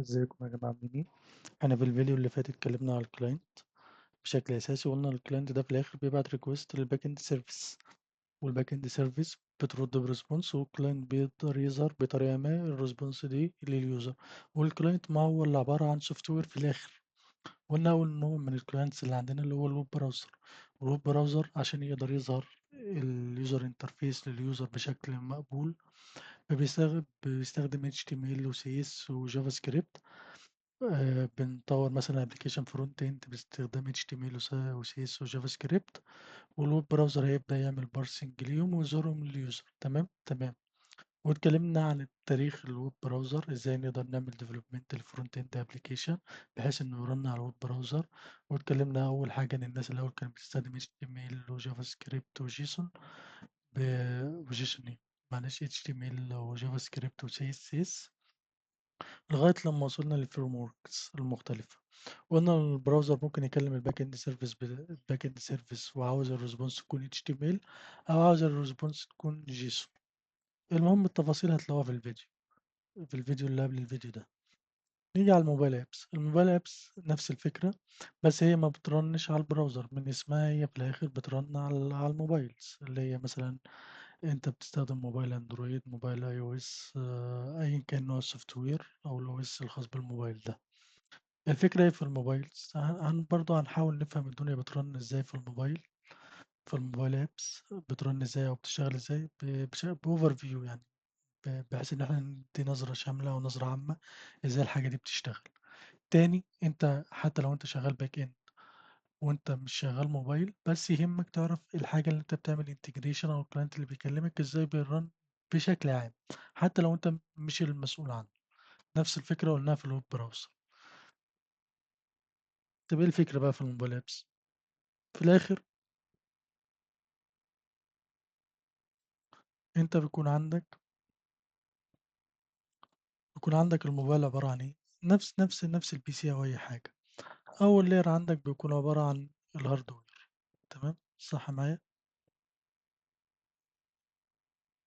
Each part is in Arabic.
ازيكم يا جماعة عاملين ايه؟ احنا في الفيديو اللي فات اتكلمنا على الكلاينت بشكل اساسي، وقلنا الكلاينت ده في الاخر بيبعت ريكوست للباك اند سيرفيس، والباك اند سيرفيس بترد بريسبونس، والكلاينت بيقدر يظهر بطريقة ما الريسبونس دي لليوزر، والكلاينت ما هو اللي عبارة عن سوفت وير في الاخر. قلنا اول نوع من الكلاينتس اللي عندنا اللي هو الويب براوزر. الويب براوزر عشان يقدر يظهر اليوزر انترفيس لليوزر بشكل مقبول بيستخدم HTML و CSS و جافا سكريبت. بنطور مثلا ابلكيشن فرونت اند باستخدام HTML و CSS و جافا سكريبت، والويب براوزر هيبدأ يعمل بارسنج ليهم ويظهرهم لليوزر. تمام. واتكلمنا عن التاريخ الويب براوزر، ازاي نقدر نعمل ديفلوبمنت الفرونت اند ابلكيشن بحيث انه يرن على الويب براوزر. واتكلمنا اول حاجه ان الناس الاول كانت بتستخدم HTML وجافا سكريبت وجيسون وجيسون ايه معلش HTML وجافا سكريبت و CSS لغاية لما وصلنا للفريم وركس المختلفة. وقلنا إن البراوزر ممكن يكلم الباك اند سيرفيس وعاوز الريسبونس تكون HTML أو عاوز الريسبونس تكون جيسون. المهم التفاصيل هتلاقوها في الفيديو اللي قبل الفيديو ده. نيجي على الموبايل ابس نفس الفكرة، بس هي ما بترنش على البراوزر من اسمها، هي في الآخر بترن على الموبايلز اللي هي مثلا انت بتستخدم موبايل اندرويد، موبايل اي او اس، ايا كان نوع السوفت وير او الاو اس الخاص بالموبايل ده. الفكرة ايه في الموبايل؟ برضه هنحاول نفهم الدنيا بترن ازاي في الموبايل. في الموبايل ابس بترن ازاي او بتشتغل ازاي بأوفر فيو يعني، بحيث ان احنا ندي نظرة شاملة او نظرة عامة ازاي الحاجة دي بتشتغل. تاني، انت حتى لو انت شغال باك اند وانت مش شغال موبايل، بس يهمك تعرف الحاجة اللي انت بتعمل انتجريشن او الكلاينت اللي بيكلمك ازاي بيرن بشكل عام، حتى لو انت مش المسؤول عنه. نفس الفكرة قلناها في الويب براوزر. طب ايه الفكرة بقى في الموبايل ابس؟ في الاخر انت بيكون عندك الموبايل عبارة عن ايه؟ نفس البي سي او اي حاجة. اول لاير عندك بيكون عبارة عن الهاردوير. تمام صح معايا؟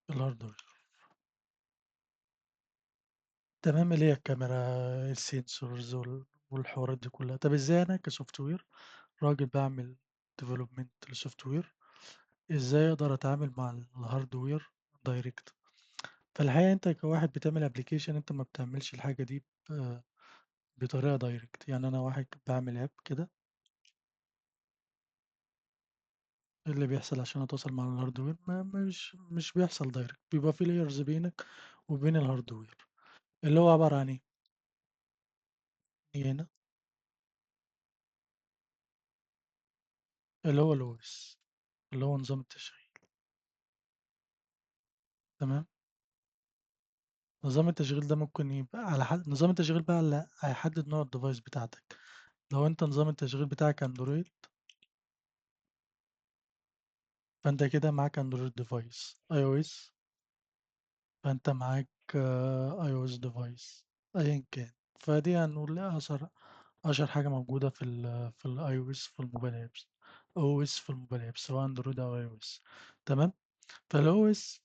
الهاردوير تمام، اللي هي الكاميرا، السنسورز والحوارات دي كلها. طب ازاي انا كسوفت وير راجل بعمل ديفلوبمنت للسوفت وير، ازاي اقدر اتعامل مع الهاردوير دايركت؟ فالحقيقة انت كواحد بتعمل ابلكيشن انت ما بتعملش الحاجة دي بطريقة دايركت. يعني انا واحد بعمل اب كده، إيه اللي بيحصل عشان اتواصل مع الهاردوير؟ مش بيحصل دايركت، بيبقى في لايرز بينك وبين الهاردوير اللي هو عبارة عن ايه؟ هنا اللي هو الاوس، اللي هو نظام التشغيل. تمام. نظام التشغيل ده ممكن يبقى على حد نظام التشغيل بقى اللي هيحدد نوع الديفايس بتاعتك. لو انت نظام التشغيل بتاعك اندرويد، فانت كده معاك اندرويد ديفايس. اي او اس، فانت معاك اي او اس ديفايس ايا كان. فدي هنقول لها اشهر حاجه موجوده في الاي او اس في الموبايل ابس. او اس في الموبايل ابس سواء اندرويد او اي او اس. تمام. فالاو اس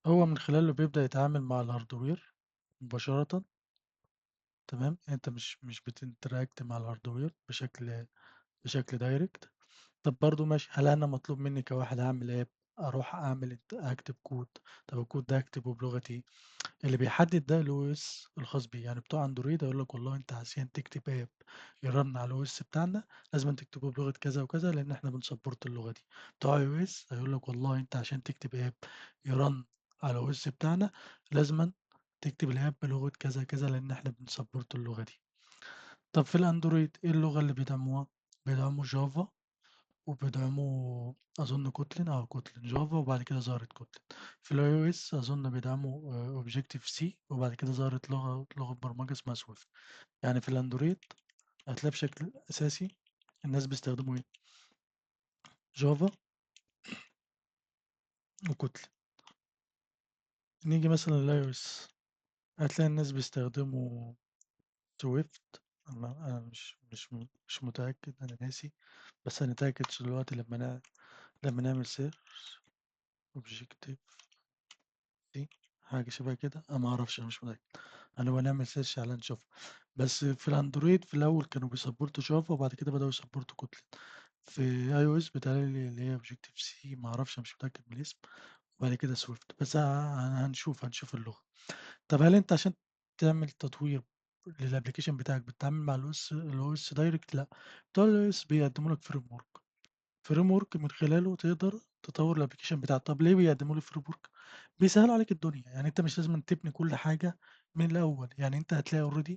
هو من خلاله بيبدأ يتعامل مع الهاردوير مباشرة. تمام، انت مش بتنتراكت مع الهاردوير بشكل دايركت. طب برضو ماشي، هل انا مطلوب مني كواحد هعمل اب اروح اكتب كود؟ طب الكود ده اكتبه بلغتي؟ اللي بيحدد ده الاو اس الخاص بيه. يعني بتوع اندرويد يقول لك والله انت عشان تكتب اب يرن على الاو اس بتاعنا لازم تكتبه بلغه كذا وكذا لان احنا بنسبورت اللغه دي. بتوع اي او اس هيقول لك والله انت عشان تكتب اب يرن على الاو اس بتاعنا لازم تكتب الاب بلغه كذا كذا لان احنا بنسبورت اللغه دي. طب في الاندرويد ايه اللغه اللي بيدعموها؟ بيدعموا جافا، وبيدعموا أظن كوتلين، كوتلين جافا وبعد كده ظهرت كوتلين. في الاي او اس أظن بيدعموا اوبجيكتيف سي وبعد كده ظهرت لغة برمجة اسمها سويفت. يعني في الاندرويد هتلاقي بشكل أساسي الناس بيستخدموا ايه؟ جافا وكوتلين. نيجي مثلا للاي او اس هتلاقي الناس بيستخدموا سويفت. أنا مش متأكد، أنا ناسي، بس هنتأكد دلوقتي لما نعمل سيرش اوبجيكتيف سي. حاجة شبه كده، أنا ما أعرفش أنا مش متأكد، هنبقى نعمل search عليها نشوفها، بس في الأندرويد في الأول كانوا بيسبورتوا جافا وبعد كده بدأوا يسبورتوا كوتلين، في iOS بيتهيأ لي اللي هي objective C ما أعرفش أنا مش متأكد من الاسم، وبعد كده swift بس هنشوف اللغة. طب هل أنت عشان تعمل تطوير للapplication بتاعك بتتعامل مع الOS direct؟ لأ، بتوع الOS بيقدموا لك framework من خلاله تقدر تطوّر الapplication بتاعك. طب ليه بيقدموا لي framework؟ بيسهّلوا عليك الدنيا، يعني أنت مش لازمًا تبني كل حاجة من الأول، يعني أنت هتلاقي already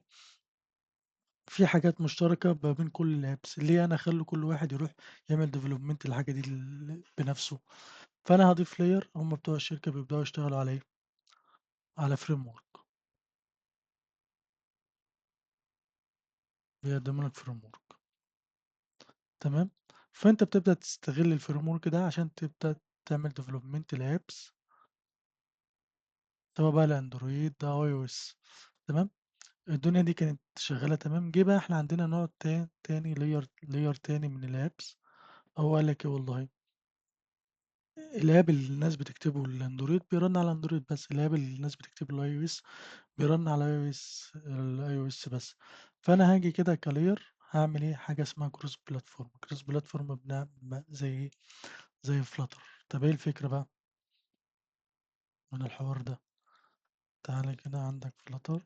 في حاجات مشتركة ما بين كل الapps، ليه أنا أخلّي كل واحد يروح يعمل development للحاجة دي بنفسه؟ فأنا هاضيف layer هم بتوع الشركة بيبدؤوا يشتغلوا على إيه، على framework، بيقدموا لك framework تمام، فأنت بتبدأ تستغل الframework ده عشان تبدأ تعمل development لapps سواء بقى لأندرويد أو iOS تمام. الدنيا دي كانت شغالة تمام، جه بقى إحنا عندنا نوع تاني layer تاني من الapps، هو قال لك إيه والله، الapp اللي الناس بتكتبه للأندرويد بيرن على الأندرويد بس، الapp اللي الناس بتكتبه للiOS بيرن على الiOS بس، فأنا هاجي كده كlayer هاعمل إيه، حاجة اسمها cross platform زي إيه، زي flutter. طب إيه الفكرة بقى من الحوار ده؟ تعالَ كده عندك flutter،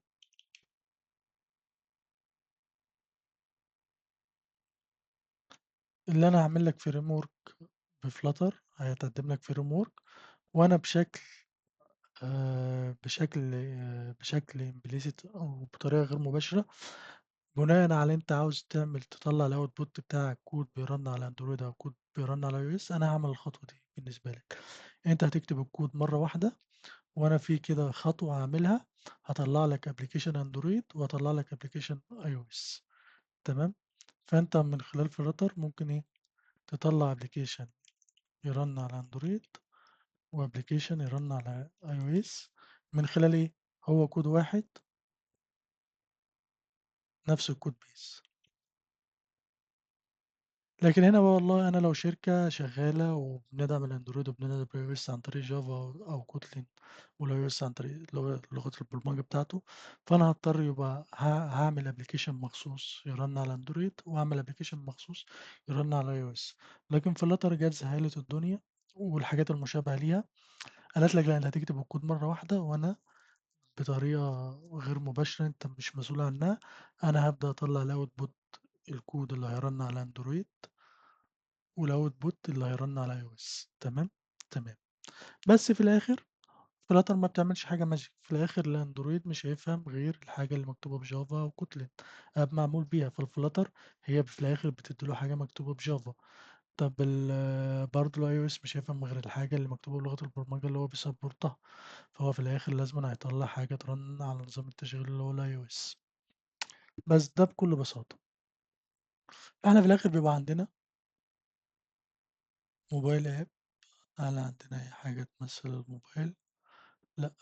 اللي أنا هاعمل لك framework بflutter هيتقدم لك framework وأنا بشكل implicit أو بطريقة غير مباشرة، بناءً على أنت عاوز تطلّع الoutput بتاعك كود بيرن على أندرويد أو كود بيرن على iOS، أنا هاعمل الخطوة دي بالنسبة لك. أنت هتكتب الكود مرّة واحدة وأنا في كده خطوة هاعملها هاطلّع لك application أندرويد وهاطلّع لك application iOS تمام، فأنت من خلال flutter ممكن إيه، تطلّع application يرن على أندرويد وapplication يرن على iOS من خلال إيه، هو كود واحد نفس الكود base. لكن هنا بقى والله أنا لو شركة شغالة وبندعم الأندرويد وبندعم الiOS عن طريق جافا أو كوتلين والiOS عن طريق لغة البرمجة بتاعته، فأنا هاضطر يبقى هاعمل application مخصوص يرن على أندرويد وأعمل application مخصوص يرن على iOS، لكن flutter جات سهّلت الدنيا والحاجات المشابهة ليها، قالت لك لأ أنت هتكتب الكود مرة واحدة وأنا بطريقة غير مباشرة أنت مش مسؤول عنها، أنا هابدأ أطلّع الoutput الكود اللي هيرن على أندرويد والoutput اللي هيرن على iOS تمام، تمام. بس في الآخر flutter ما بتعملش حاجة magic، في الآخر الأندرويد مش هيفهم غير الحاجة اللي مكتوبة بجافا وكوتلين معمول بيها، فالflutter هي في الآخر بتدّي له حاجة مكتوبة بجافا. طب برضه الiOS مش هيفهم غير الحاجة اللي مكتوبة بلغة البرمجة اللي هو بيسبورتها، فهو في الآخر لازمًا هيطلّع حاجة ترن على نظام التشغيل اللي هو الiOS، بس ده بكل بساطة. إحنا في الآخر بيبقى عندنا موبايل app، هل عندنا أي حاجة تمثّل الموبايل؟ لأ،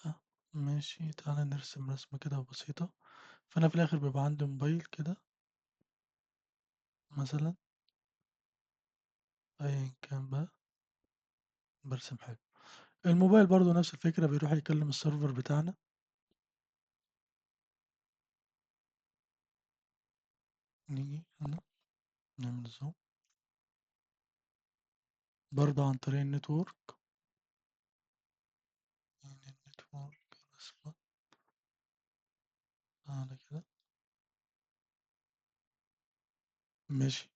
ماشي، تعالَ نرسم رسمة كده بسيطة، فأنا في الآخر بيبقى عندي موبايل كده مثلًا أيًا كان بقى، بارسم حاجة. الموبايل برضه نفس الفكرة بيروح يكلم السيرفر بتاعنا، نيجي هنا نعمل zoom برضه عن طريق النتورك، يعني النتورك رسمة تعالَ كده، ماشي،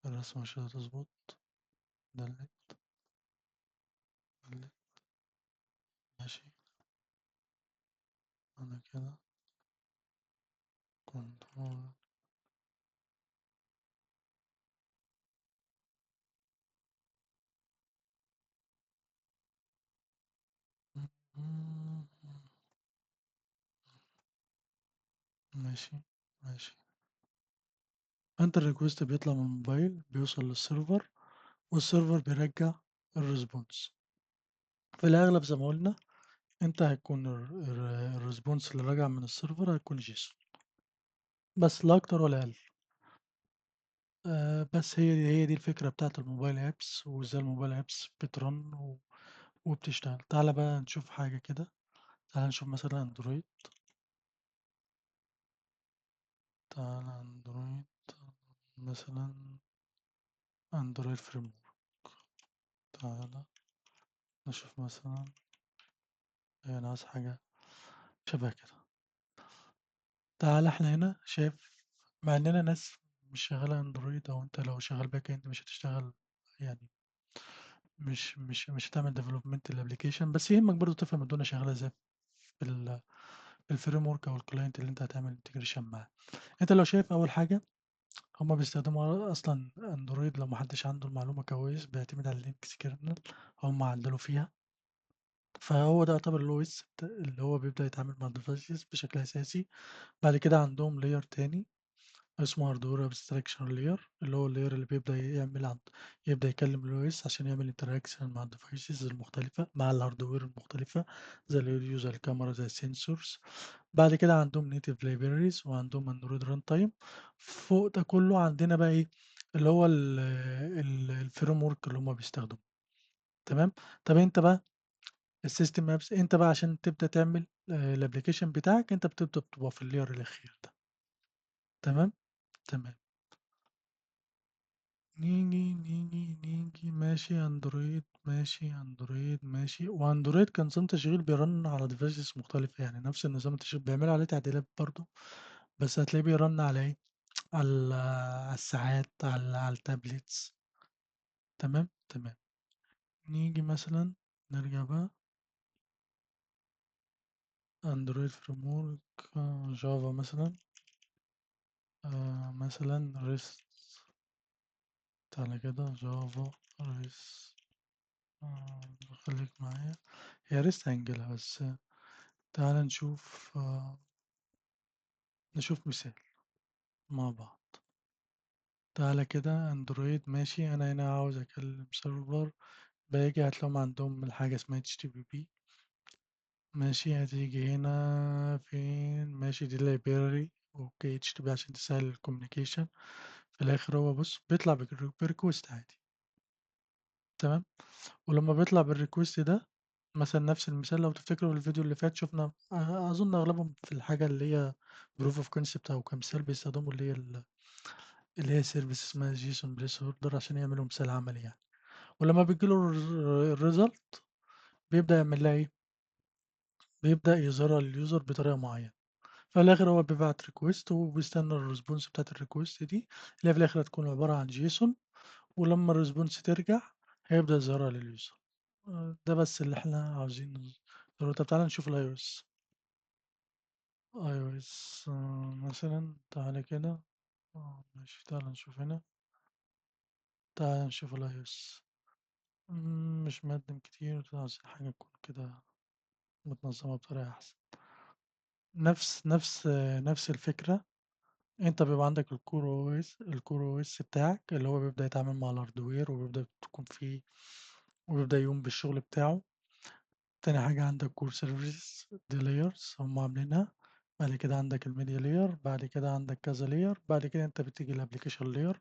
الرسمة مش هتضبط، delete delete ماشي، أنا كده control ماشي، ماشي. فأنت الrequest بيطلع من الموبايل بيوصل للسيرفر والسيرفر بيرجّع الresponse. في الأغلب زي ما قُلنا أنت هيكون الresponse اللي راجع من السيرفر هيكون JSON بس لا أكتر ولا أقل. بس هي دي الفكرة بتاعة الموبايل apps وإزاي الموبايل apps بترن وبتشتغل. تعالَ بقى نشوف حاجة كده، تعالَ نشوف مثلًا أندرويد، تعالَ أندرويد مثلًا أندرويد framework، تعالَ نشوف مثلًا أنا عايز حاجة شبه كده. تعالَ إحنا هنا شايف مع إننا ناس مش شغّالة أندرويد، أو أنت لو شغّال back end مش هتشتغل يعني مش هتعمل development للapplication، بس يهمك برضه تفهم الدنيا شغّالة إزاي في الframework أو الclient اللي أنت هتعمل integration معاه. أنت لو شايف أول حاجة هُم بيستخدموا أصلًا أندرويد، لو ما حدش عنده المعلومة كويس بيعتمد على الLinux kernel، هُم عدّلوا فيها، فهو ده يعتبر الOS اللي هو بيبدأ يتعامل مع الdevices بشكل أساسي. بعد كده عندهم layer تاني اسمه hardware abstraction layer، اللي هو الlayer اللي بيبدأ يبدأ يكلم الOS عشان يعمل interaction مع الdevices المختلفة، مع الhardware المختلفة زي الaudio زي الكاميرا زي الsensors. بعد كده عندهم native libraries وعندهم Android runtime. فوق ده كله عندنا بقى إيه، اللي هو الframework اللي هُم بيستخدموه. تمام. طب أنت بقى الsystem apps، أنت بقى عشان تبدأ تعمل الapplication بتاعك، أنت بتبقى في الlayer الأخير ده. تمام. تمام. نيجي ماشي أندرويد، ماشي أندرويد، ماشي. وأندرويد كنظام تشغيل بيرن على devices مختلفة، يعني نفس النظام التشغيل بيعملوا عليه تعديلات برضه، بس هتلاقيه بيرن على إيه، على الساعات، على التابلتس. تمام. تمام. نيجي مثلًا نرجع بقى أندرويد فريم ورك، جافا مثلًا، مثلًا rest. تعالَ كده جافا rest، خليك معايا، هي rest هنجيلها بس. تعالَ نشوف مثال مع بعض. تعالَ كده أندرويد ماشي، أنا هنا عاوز أكلم سيرفر، باجي هتلاقيهم عندهم الحاجة اسمها HTTP. ماشي، هتيجي هنا فين، ماشي دي library، أوكي HTTP عشان تسهل الcommunication. في الآخر هو بُص بيطلع بrequest عادي. تمام. ولمّا بيطلع بالrequest ده، مثلًا نفس المثال لو تفتكروا الفيديو اللي فات شُفنا، أظن أغلبهم في الحاجة اللي هي proof of concept أو كمثال بيستخدموا اللي هي service اسمها JSON placeholder عشان يعملوا مثال عملي يعني. ولمّا بتيجي له الresult بيبدأ يعمل لها إيه، بيبدأ يظهرها للuser بطريقة معينة. في الآخر هو بيبعت request وبيستنى الresponse بتاعة الrequest دي، اللي هي في الآخر هتكون عبارة عن JSON، ولمّا الresponse ترجع هيبدأ يظهرها للuser. ده بس اللي إحنا عاوزين نظهره. طب تعالَ نشوف الiOS. iOS مثلًا تعالَ كده، ماشي تعالَ نشوف هنا، تعالَ نشوف الiOS. مش مقدّم كتير، عاوزين حاجة تكون كده متنظمة بطريقة أحسن. نفس الفكرة. أنت بيبقى عندك الCore OS بتاعك اللي هو بيبدأ يتعامل مع الhardware وبيبدأ تكون فيه وبيبدأ يقوم بالشغل بتاعه. تاني حاجة عندك Core Services دي layers هم عاملينها. بعد كده عندك الmedia layer، بعد كده عندك كذا layer، بعد كده أنت بتيجي الapplication layer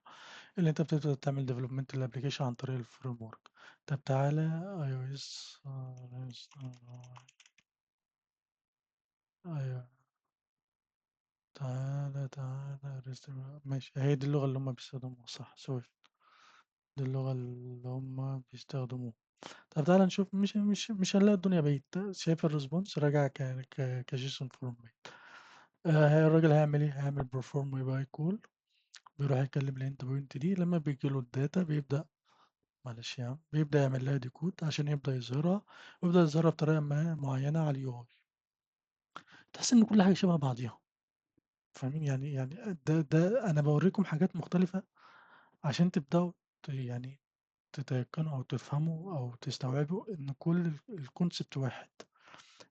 اللي أنت بتبدأ تعمل development للapplication عن طريق الframework. طب تعالَ iOS، أيوه. تعالَ rest، ماشي، هي دي اللغة اللي هم بيستخدموها صح Swift، دي اللغة اللي هم بيستخدموها. طب تعالَ نشوف، مش هنلاقي الدنيا بعيد، شايف الresponse راجع كJSON format. الراجل هيعمل إيه، هيعمل perform by call، بيروح يكلم الendpoint دي، لمّا بييجي له الdata بيبدأ، معلش يا عم، بيبدأ يعمل لها decode عشان يبدأ يظهرها، ويبدأ يظهرها بطريقة ما معينة على الUI. تحس إن كل حاجة شبه بعضيها. فاهمين؟ يعني ده أنا باوريكم حاجات مختلفة عشان تبدأوا يعني تتيقنوا أو تفهموا أو تستوعبوا إن كل الconcept واحد،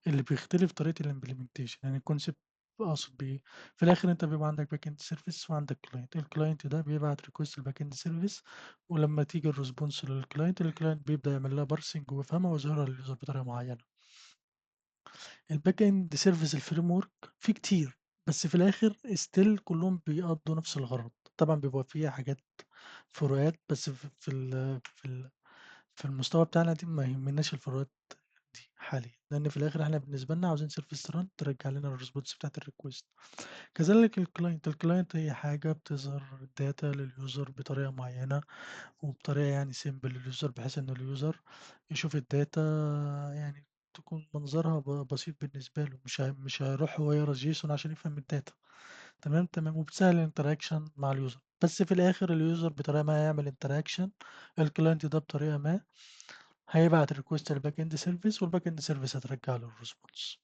اللي بيختلف طريقة الimplementation. يعني الconcept أقصد بإيه، في الآخر أنت بيبقى عندك backend service وعندك client، الclient ده بيبعت request للbackend service، ولمّا تيجي الresponse الclient بيبدأ يعمل لها parsing ويفهمها ويظهرها للuser بطريقة معينة. الbackend service الframework فيه كتير، بس في الآخر still كلّهم بيقضّوا نفس الغرض. طبعًا بيبقى فيها حاجات فروقات، بس في المستوى بتاعنا دي ما يهمناش الفروقات دي حاليًا، لإن في الآخر إحنا بالنسبة لنا عاوزين service run ترجّع لنا الresponse بتاعة الrequest. كذلك الclient هي حاجة بتظهر data للuser بطريقة معيّنة، وبطريقة يعني simple للuser بحيث إن الuser يشوف الdata يعني تكون منظرها بسيط بالنسبة له، مش هيروح هو يقرا JSON عشان يفهم الdata. تمام، تمام، وبتسهّل الinteraction مع الuser، بس في الآخر الuser بطريقة ما هيعمل interaction، الclient ده بطريقة ما هيبعت request للbackend service والbackend service هترجّع له الresponse،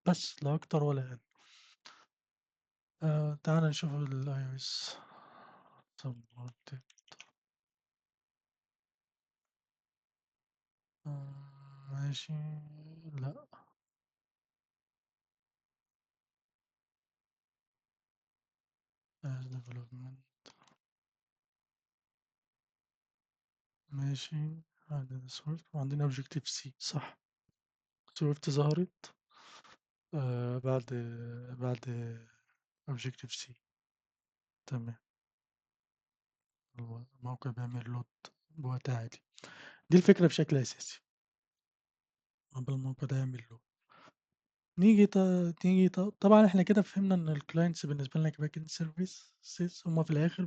بس لا أكتر ولا أقل. تعالَ نشوف الiOS supported. ماشي، لأ، as development ماشي، عندنا Swift وعندنا Objective C صح. Swift ظهرت بعد Objective C. تمام. هو الموقع بيعمل load بوقت عالي، دي الفكرة بشكل أساسي، عقبال الموقع ده يعمل load. نيجي طبعًا إحنا كده فهمنا إن الclients بالنسبة لنا كbackend services هُم في الآخر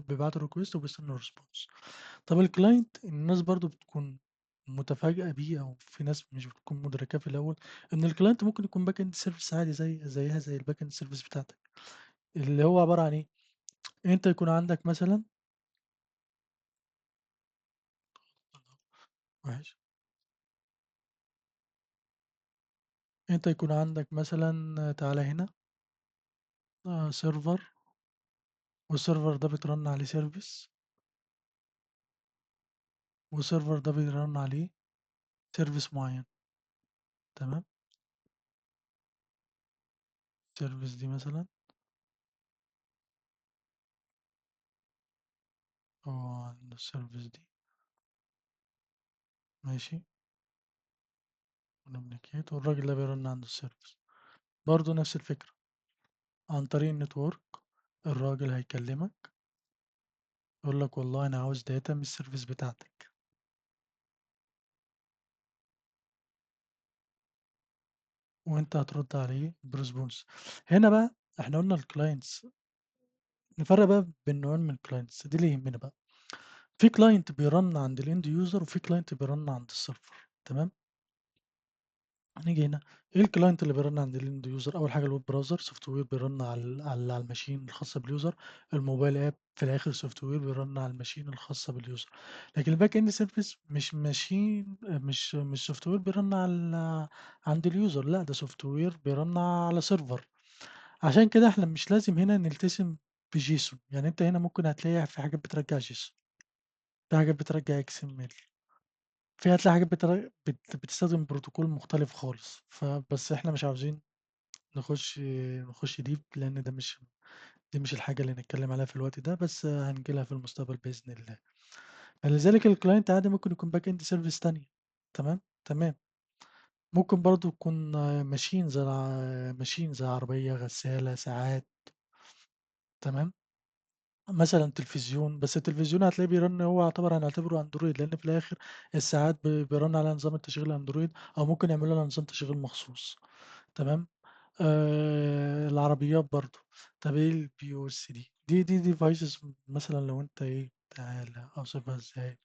بيبعتوا request وبيستنوا response. طب الclient الناس برضه بتكون متفاجئة بيه أو في ناس مش بتكون مدركاه في الأول، إن الclient ممكن يكون backend service عادي زيها زي الbackend service بتاعتك، اللي هو عبارة عن إيه؟ أنت يكون عندك مثلًا وحِش، أنت يكون عندك مثلًا تعالَ هنا server والserver ده بيترن عليه service والserver ده بيرن عليه service معين، تمام، الservice دي مثلًا عند الservice دي ماشي، communicate والراجل ده بيرن عند الservice، برضه نفس الفكرة، عن طريق الnetwork الراجل هيكلمك يقول لك والله أنا عاوز data من الservice بتاعتك، وأنت هترد عليه بresponse. هنا بقى إحنا قلنا الclients نفرق بقى بين نوعين من الclients دي اللي يهمنا بقى، في client بيرن عند الend user وفي client بيرن عند الserver، تمام؟ هنيجي هنا إيه الclient اللي بيرن عند الend user؟ أول حاجة الweb browser software بيرن على الماشين الخاصة بالuser، الموبايل app في الآخر software بيرن على الماشين الخاصة بالuser، لكن الback end service مش ماشين مش software بيرن عند الuser لأ، ده software بيرن على server، عشان كده إحنا مش لازم هنا نلتزم بJSON، يعني أنت هنا ممكن هتلاقي في حاجات بترجّع JSON، في حاجات بترجّع XML. هتلاقي حاجات بتستخدم بروتوكول مختلف خالص، فبس إحنا مش عاوزين نخش deep لإن دي مش الحاجة اللي نتكلم عليها في الوقت ده، بس هنيجي لها في المستقبل بإذن الله. فلذلك الclient عادي ممكن يكون back end service تانية، تمام، تمام. ممكن برضه تكون machine زي عربية، غسالة، ساعات، تمام. مثلًا تلفزيون، بس التلفزيون هتلاقيه بيرن هو يعتبر هنعتبره أندرويد، لإن في الآخر الساعات بيرن عليها نظام التشغيل أندرويد أو ممكن يعملوا لها نظام تشغيل مخصوص، تمام، العربيات برضه، طب إيه الPOS دي؟ دي devices مثلًا لو أنت إيه، تعالَ أوصفها إزاي؟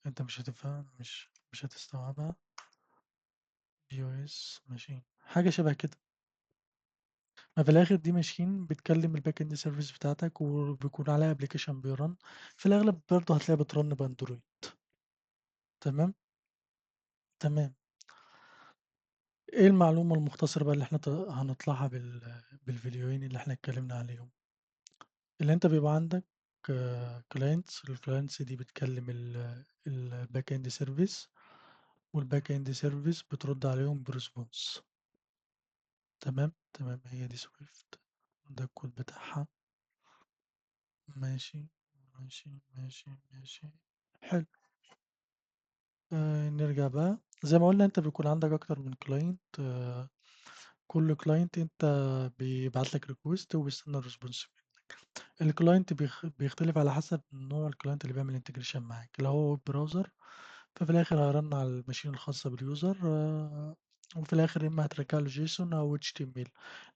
أنت مش هتفهم مش هتستوعبها، POS machine حاجة شبه كده، ما في الآخر دي machine بتكلم الback end service بتاعتك وبيكون عليها application بيرن، في الأغلب برضه هتلاقيها بترن بأندرويد. تمام، تمام. إيه المعلومة المختصرة بقى اللي إحنا هنطلعها بالفيديوهين اللي إحنا اتكلمنا عليهم؟ اللي أنت بيبقى عندك clients الclients دي بتكلم الback end service والback end service بترد عليهم بresponse، تمام، تمام، هي دي swift ده الكود بتاعها، ماشي، ماشي، ماشي، ماشي، حلو. نرجع بقى زي ما قُلنا أنت بيكون عندك أكتر من client، كل client أنت بيبعت لك request وبيستنى response منك، الclient بيختلف على حسب نوع الclient اللي بيعمل integration معاك، لو هو web browser ففي الآخر هيrun على الماشين الخاصة بالuser وفي الآخر يا إما هترجع له JSON أو HTML.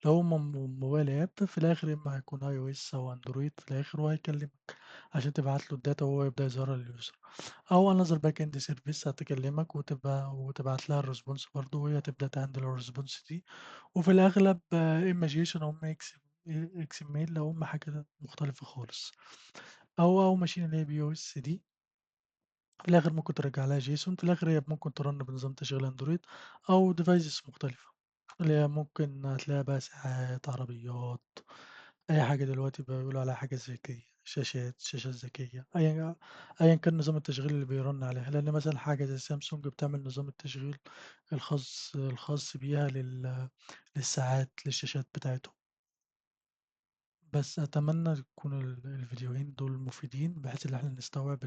لو هو موبايل app في الآخر يا إما هيكون iOS أو Android في الآخر وهيكلمك عشان تبعت له الdata وهو يبدأ يظهرها للuser، أو another backend service هتكلمك وتبعت لها الresponse برضه وهي تبدأ تhandle الresponse دي، وفي الأغلب إما JSON أو إما XML لو هُم حاجة مختلفة خالص، أو ماشين اللي هي BOS دي، في الآخر ممكن ترجّع لها JSON، في الآخر هي ممكن تrun بنظام تشغيل أندرويد أو devices مختلفة، اللي هي ممكن هتلاقيها بقى ساعات، عربيات، أي حاجة دلوقتي بقوا بيقولوا عليها حاجة ذكية، شاشات ذكية، أيًا كان نظام التشغيل اللي بيرن عليها، لأن مثلًا حاجة زي سامسونج بتعمل نظام التشغيل الخاص بيها للساعات، للشاشات بتاعتهم. بس أتمنى يكون الفيديوهين دول مفيدين، بحيث إن إحنا نستوعب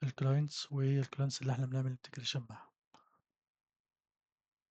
الclients وإيه الclients اللي إحنا بنعمل integration معاهم.